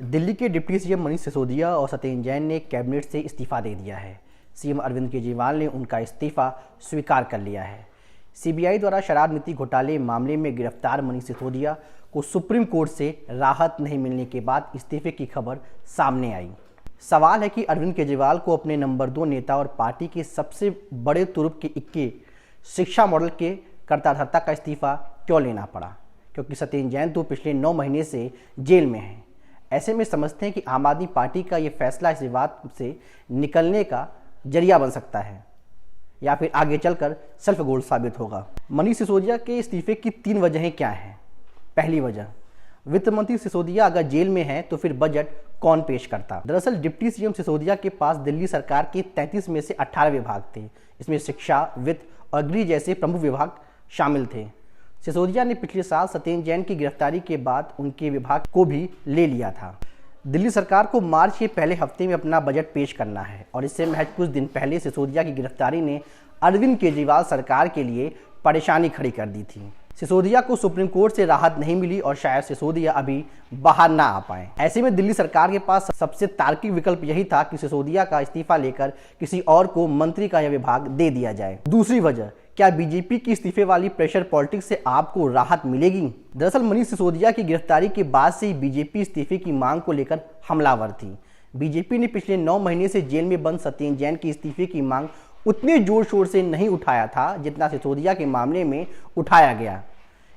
दिल्ली के deputy CM Manish Sisodia और सत्येंद्र जैन ने कैबिनेट से इस्तीफा दे दिया है। सीएम अरविंद केजरीवाल ने उनका इस्तीफा स्वीकार कर लिया है। सीबीआई द्वारा शराब नीति घोटाले मामले में गिरफ्तार मनीष सिसोदिया को सुप्रीम कोर्ट से राहत नहीं मिलने के बाद इस्तीफे की खबर सामने आई। सवाल है कि अरविंद केजरीवाल को अपने नंबर 2 नेता और पार्टी के सबसे बड़े तुरुप के इक्के शिक्षा मॉडल के कर्ता धर्ता का इस्तीफा क्यों लेना पड़ा, क्योंकि सत्येंद्र जैन तो पिछले 9 महीने से जेल में हैं। ऐसे में समझते हैं कि आम आदमी पार्टी का ये फैसला इस विवाद से निकलने का जरिया बन सकता है या फिर आगे चलकर सेल्फ गोल साबित होगा। मनीष सिसोदिया के इस्तीफे की 3 वजहें क्या हैं। पहली वजह, वित्त मंत्री सिसोदिया अगर जेल में हैं तो फिर बजट कौन पेश करता। दरअसल डिप्टी सीएम सिसोदिया के पास दिल्ली सरकार के 33 में से 18 विभाग थे। इसमें शिक्षा, वित्त और गृह जैसे प्रमुख विभाग शामिल थे। सिसोदिया ने पिछले साल सत्येंद्र जैन की गिरफ्तारी के बाद उनके विभाग को भी ले लिया था। दिल्ली सरकार को मार्च के पहले हफ्ते में अपना बजट पेश करना है और इससे महज कुछ दिन पहले सिसोदिया की गिरफ्तारी ने अरविंद केजरीवाल सरकार के लिए परेशानी खड़ी कर दी थी। सिसोदिया को सुप्रीम कोर्ट से राहत नहीं मिली और शायद सिसोदिया अभी बाहर ना आ पाए। ऐसे में दिल्ली सरकार के पास सबसे तार्किक विकल्प यही था कि सिसोदिया का इस्तीफा लेकर किसी और को मंत्री का यह विभाग दे दिया जाए। दूसरी वजह, क्या बीजेपी की इस्तीफे वाली प्रेशर पॉलिटिक्स से आपको राहत मिलेगी। दरअसल मनीष सिसोदिया की गिरफ्तारी के बाद से ही बीजेपी इस्तीफे की मांग को लेकर हमलावर थी। बीजेपी ने पिछले 9 महीने से जेल में बंद सत्येंद्र जैन की इस्तीफे की मांग उतने जोर शोर से नहीं उठाया था जितना सिसोदिया के मामले में उठाया गया।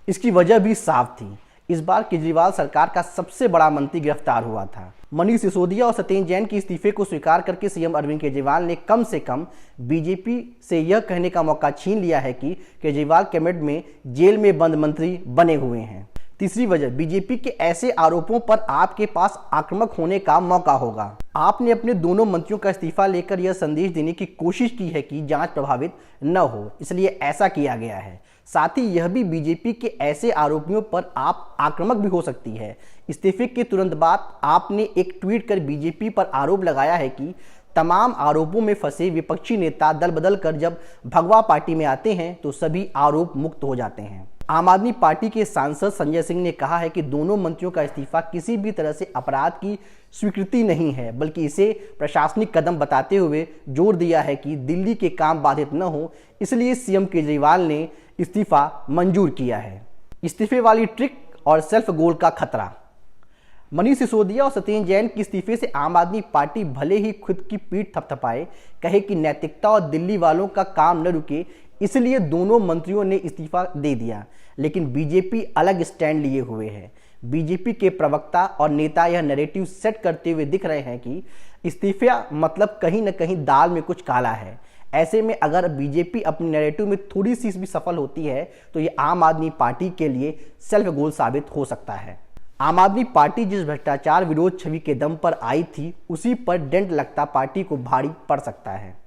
इसकी वजह भी साफ थी, इस बार केजरीवाल सरकार का सबसे बड़ा मंत्री गिरफ्तार हुआ था। मनीष सिसोदिया और सत्येंद्र जैन के इस्तीफे को स्वीकार करके सीएम अरविंद केजरीवाल ने कम से कम बीजेपी से यह कहने का मौका छीन लिया है कि केजरीवाल कैबिनेट में जेल में बंद मंत्री बने हुए हैं। तीसरी वजह, बीजेपी के ऐसे आरोपों पर आपके पास आक्रामक होने का मौका होगा। आपने अपने दोनों मंत्रियों का इस्तीफा लेकर यह संदेश देने की कोशिश की है कि जांच प्रभावित न हो, इसलिए ऐसा किया गया है। साथ ही यह भी बीजेपी के ऐसे आरोपियों पर आप आक्रामक भी हो सकती है। इस्तीफे के तुरंत बाद आपने एक ट्वीट कर बीजेपी पर आरोप लगाया है कि तमाम आरोपों में फंसे विपक्षी नेता दल बदल कर जब भगवा पार्टी में आते हैं तो सभी आरोप मुक्त हो जाते हैं। आम आदमी पार्टी के सांसद संजय सिंह ने कहा है कि दोनों मंत्रियों का इस्तीफा किसी भी तरह से अपराध की स्वीकृति नहीं है, बल्कि इसे प्रशासनिक कदम बताते हुए जोर दिया है कि दिल्ली के काम बाधित न हो, इसलिए सीएम केजरीवाल ने इस्तीफा मंजूर किया है। इस्तीफे वाली ट्रिक और सेल्फ गोल का खतरा। मनीष सिसोदिया और सत्येंद्र जैन के इस्तीफे से आम आदमी पार्टी भले ही खुद की पीठ थपथपाए, कहे कि नैतिकता और दिल्ली वालों का काम न रुके, इसलिए दोनों मंत्रियों ने इस्तीफा दे दिया, लेकिन बीजेपी अलग स्टैंड लिए हुए है। बीजेपी के प्रवक्ता और नेता यह नैरेटिव सेट करते हुए दिख रहे हैं कि इस्तीफा मतलब कहीं न कहीं दाल में कुछ काला है। ऐसे में अगर बीजेपी अपने नैरेटिव में थोड़ी सी भी सफल होती है तो ये आम आदमी पार्टी के लिए सेल्फ गोल साबित हो सकता है। आम आदमी पार्टी जिस भ्रष्टाचार विरोध छवि के दम पर आई थी, उसी पर डेंट लगता पार्टी को भारी पड़ सकता है।